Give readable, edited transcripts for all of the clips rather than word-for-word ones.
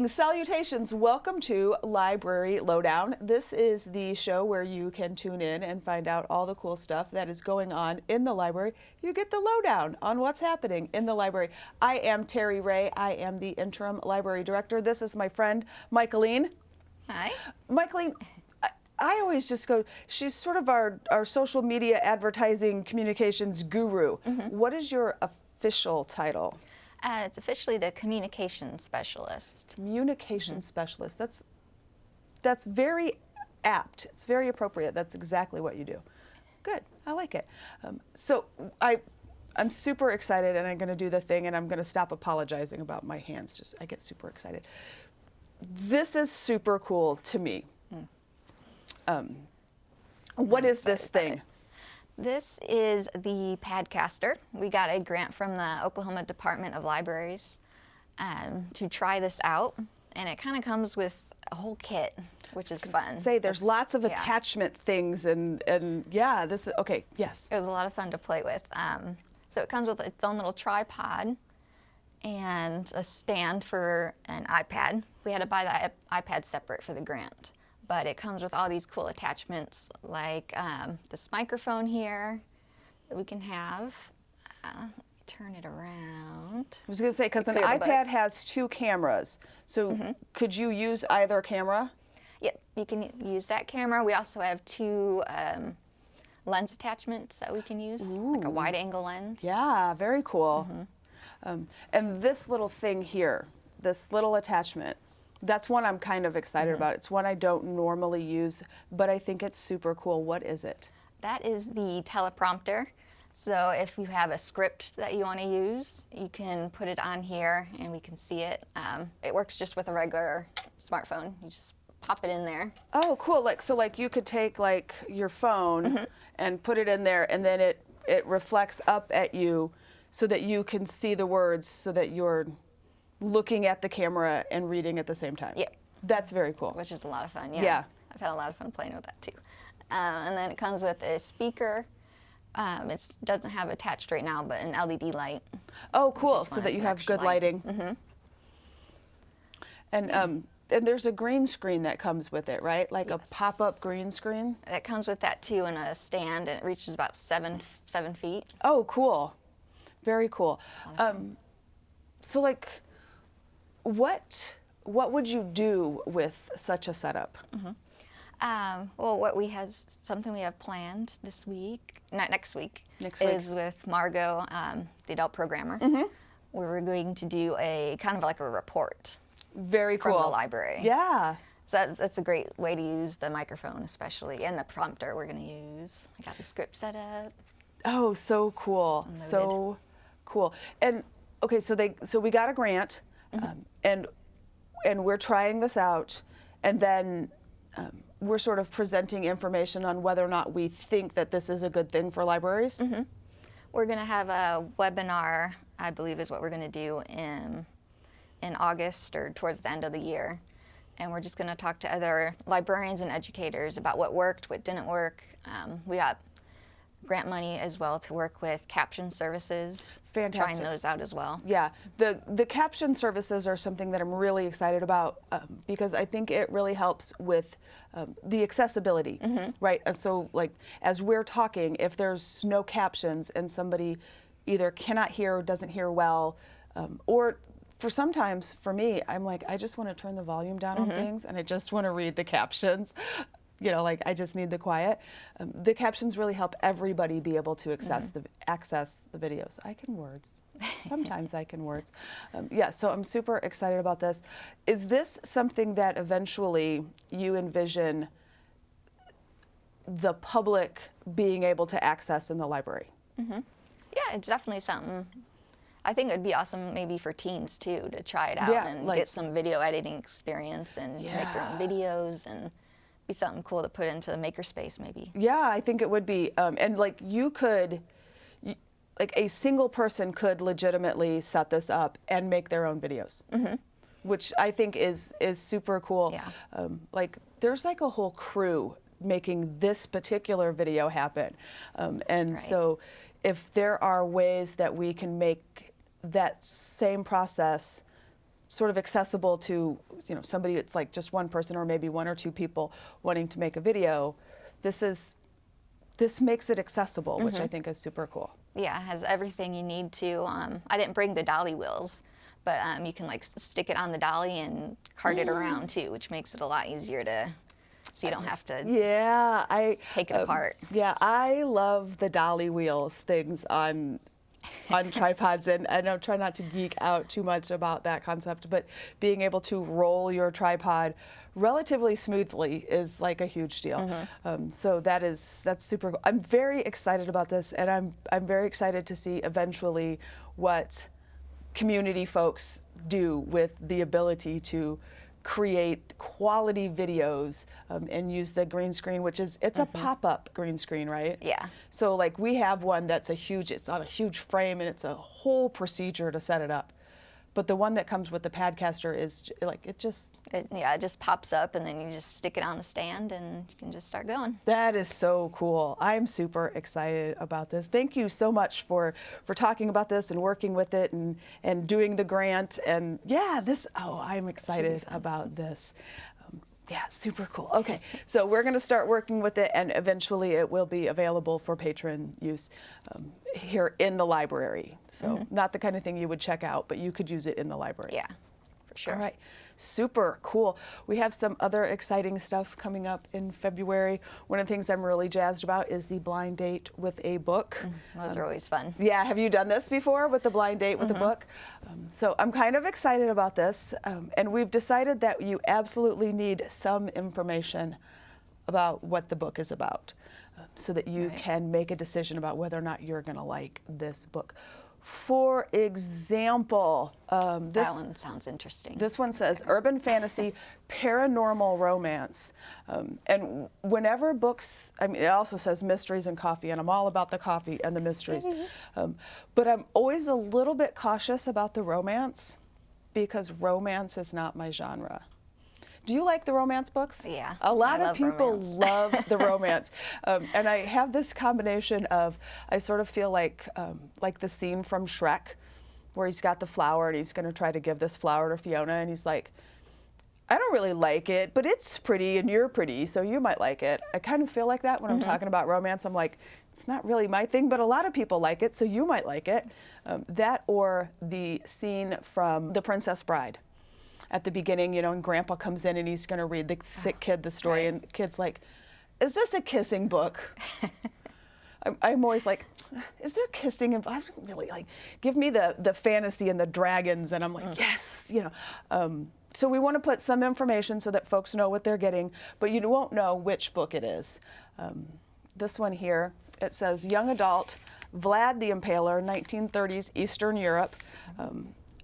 Greetings, salutations, welcome to Library Lowdown. This is the show where you can tune in and find out all the cool stuff that is going on in the library. You get the lowdown on what's happening in the library. I am Theri Ray. I am the Interim Library Director. This is my friend, Michaelene. Hi. Michaelene, I always just go, she's sort of our social media advertising communications guru. What is your official title? It's officially the communication specialist. Communication specialist. That's very apt. It's very appropriate. That's exactly what you do. Good. I like it. So I'm super excited, and I'm going to do the thing, and I'm going to stop apologizing about my hands. I get super excited. This is super cool to me. What is this thing? This is the Padcaster. We got a grant from the Oklahoma Department of Libraries to try this out, and it kind of comes with a whole kit, which is fun. There's lots of attachment things, and yeah, this is okay. Yes, it was a lot of fun to play with. So it comes with its own little tripod and a stand for an iPad. We had to buy the iPad separate for the grant. But it comes with all these cool attachments, like this microphone here that we can have. Turn it around. I was going to say, because an iPad has two cameras, so could you use either camera? Yep, you can use that camera. We also have two lens attachments that we can use, like a wide-angle lens. Yeah, very cool. And this little thing here, this little attachment, that's one I'm kind of excited about. It's one I don't normally use, but I think it's super cool. What is it? That is the Teleprompter. So if you have a script that you want to use, you can put it on here and we can see it. It works just with a regular smartphone. You just pop it in there. Oh, cool. So you could take your phone and put it in there, and then it reflects up at you so that you can see the words, so that you're looking at the camera and reading at the same time. Yep. That's very cool. Which is a lot of fun, yeah. I've had a lot of fun playing with that too. And then it comes with a speaker. It doesn't have attached right now, but an LED light. Oh, cool, so that you have good lighting. And there's a green screen that comes with it, right? Like a pop-up green screen? It comes with that too, and a stand, and it reaches about seven feet. Oh, cool. Very cool. So what would you do with such a setup? Well, something we have planned this week, not next week, is with Margot, the adult programmer. We're going to do a kind of like a report. Very cool. From the library. Yeah. So that's a great way to use the microphone, especially, and the prompter we're going to use. I got the script set up. Oh, so cool. So cool. And okay, so we got a grant. And we're trying this out, and then we're sort of presenting information on whether or not we think that this is a good thing for libraries. We're going to have a webinar, I believe is what we're going to do in August or towards the end of the year. And we're just going to talk to other librarians and educators about what worked, what didn't work. We got grant money as well to work with caption services. Fantastic. Trying those out as well. Yeah, the caption services are something that I'm really excited about because I think it really helps with the accessibility, right? And so as we're talking, if there's no captions and somebody either cannot hear or doesn't hear well, or sometimes for me, I'm I just want to turn the volume down on things and I just want to read the captions. I just need the quiet. The captions really help everybody be able to access the videos. I can words. Sometimes I can words. So I'm super excited about this. Is this something that eventually you envision the public being able to access in the library? Yeah, it's definitely something. I think it would be awesome maybe for teens too to try it out and get some video editing experience and to make their own videos and be something cool to put into the makerspace maybe. Yeah, I think it would be. And you could, a single person could legitimately set this up and make their own videos, which I think is super cool. Yeah. There's a whole crew making this particular video happen. So if there are ways that we can make that same process sort of accessible to, you know, somebody that's like just one person or maybe one or two people wanting to make a video. This makes it accessible, which I think is super cool. Yeah, it has everything you need to. I didn't bring the dolly wheels, but you can like stick it on the dolly and cart it around too, which makes it a lot easier to, so you don't have to take it apart. Yeah, I love the dolly wheels things on tripods, and I don't try not to geek out too much about that concept, but being able to roll your tripod relatively smoothly is like a huge deal. So that's super cool. I'm very excited about this, and I'm very excited to see eventually what community folks do with the ability to create quality videos and use the green screen, which is, it's a pop-up green screen, right? Yeah. So like we have one that's it's on a huge frame, and it's a whole procedure to set it up. But the one that comes with the Padcaster is like, it just pops up, and then you just stick it on the stand and you can just start going. That is so cool. I'm super excited about this. Thank you so much for talking about this and working with it and doing the grant. And yeah, I'm excited about this. Yeah, super cool. Okay, so we're going to start working with it, and eventually it will be available for patron use here in the library. So not the kind of thing you would check out, but you could use it in the library. Yeah, for sure. All right, super cool. We have some other exciting stuff coming up in February. One of the things I'm really jazzed about is the blind date with a book. Those are always fun. Yeah, have you done this before with the blind date with a book? So I'm kind of excited about this, and we've decided that you absolutely need some information about what the book is about, so that you can make a decision about whether or not you're going to like this book. For example, that one sounds interesting. This one says urban fantasy, paranormal romance. And whenever books, I mean, it also says mysteries and coffee, and I'm all about the coffee and the mysteries. But I'm always a little bit cautious about the romance, because romance is not my genre. Do you like the romance books? Yeah. A lot of people romance. love the romance. And I have this combination of, I sort of feel like the scene from Shrek, where he's got the flower and he's going to try to give this flower to Fiona, and he's like, I don't really like it, but it's pretty and you're pretty, so you might like it. I kind of feel like that when I'm talking about romance. I'm like, it's not really my thing, but a lot of people like it, so you might like it. That, or the scene from The Princess Bride. At the beginning, you know, and Grandpa comes in and he's going to read the sick kid the story, and the kid's like, is this a kissing book? I'm always like, is there kissing involved? I don't really like, give me the fantasy and the dragons, and I'm like, yes, you know. So we want to put some information so that folks know what they're getting, but you won't know which book it is. This one here, it says young adult, Vlad the Impaler, 1930s Eastern Europe.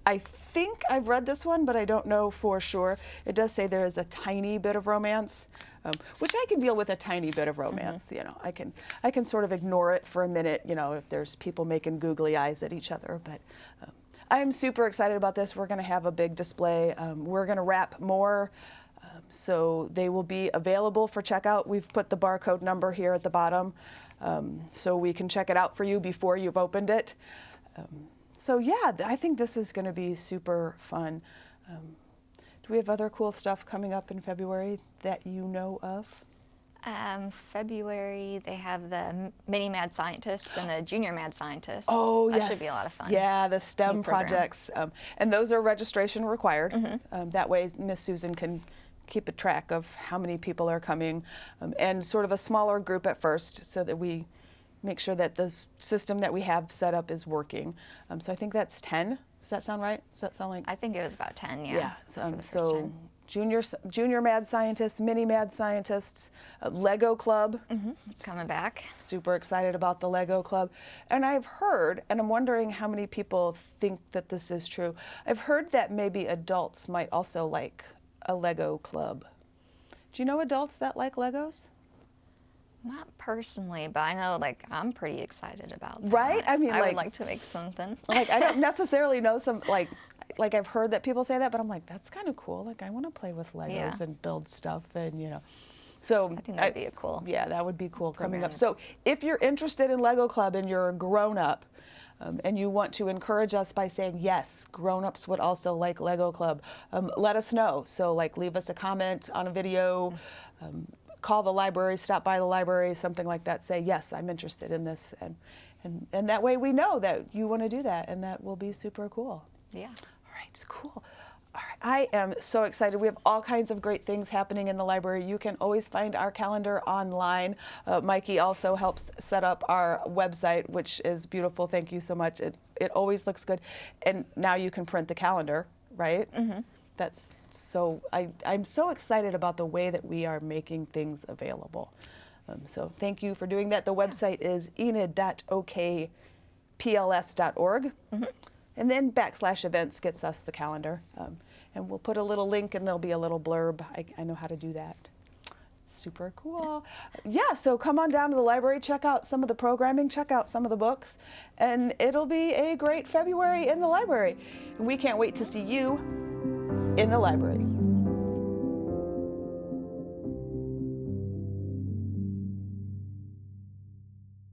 I think I've read this one, but I don't know for sure. It does say there is a tiny bit of romance, which I can deal with a tiny bit of romance. You know, I can sort of ignore it for a minute, you know, if there's people making googly eyes at each other. But I am super excited about this. We're going to have a big display. We're going to wrap more, so they will be available for checkout. We've put the barcode number here at the bottom, so we can check it out for you before you've opened it. So yeah, I think this is going to be super fun. Do we have other cool stuff coming up in February that you know of? February, they have the mini mad scientists and the junior mad scientists. Oh, that yes. should be a lot of fun. Yeah, the STEM New program. projects. And those are registration required. That way Miss Susan can keep a track of how many people are coming, and sort of a smaller group at first, so that we make sure that the system that we have set up is working. So I think that's 10. Does that sound right? Does that sound like? I think it was about 10, yeah. Yeah, so junior mad scientists, mini mad scientists, Lego Club. It's coming back. Super excited about the Lego Club. And I've heard, and I'm wondering how many people think that this is true, I've heard that maybe adults might also like a Lego Club. Do you know adults that like Legos? Not personally, but I know, like, I'm pretty excited about that. Right? I mean, I like, would like to make something. Like, I don't necessarily know some, like I've heard that people say that, but I'm like, that's kind of cool. Like, I want to play with Legos Yeah. and build stuff, and, you know. So I think that'd be a cool Yeah, that would be cool coming up. program. So if you're interested in Lego Club and you're a grown-up, and you want to encourage us by saying, yes, grown-ups would also like Lego Club, let us know. So like leave us a comment on a video, call the library, stop by the library, something like that, say, yes, I'm interested in this. And that way we know that you want to do that, and that will be super cool. Yeah. All right, it's cool. All right, I am so excited. We have all kinds of great things happening in the library. You can always find our calendar online. Mikey also helps set up our website, which is beautiful. Thank you so much. It always looks good. And now you can print the calendar, right? Mm-hmm. That's so, I'm so excited about the way that we are making things available. So thank you for doing that. The website is enid.okpls.org. Mm-hmm. And then /events gets us the calendar. And we'll put a little link and there'll be a little blurb. I know how to do that. Super cool. Yeah, so come on down to the library, check out some of the programming, check out some of the books, and it'll be a great February in the library. We can't wait to see you in the library.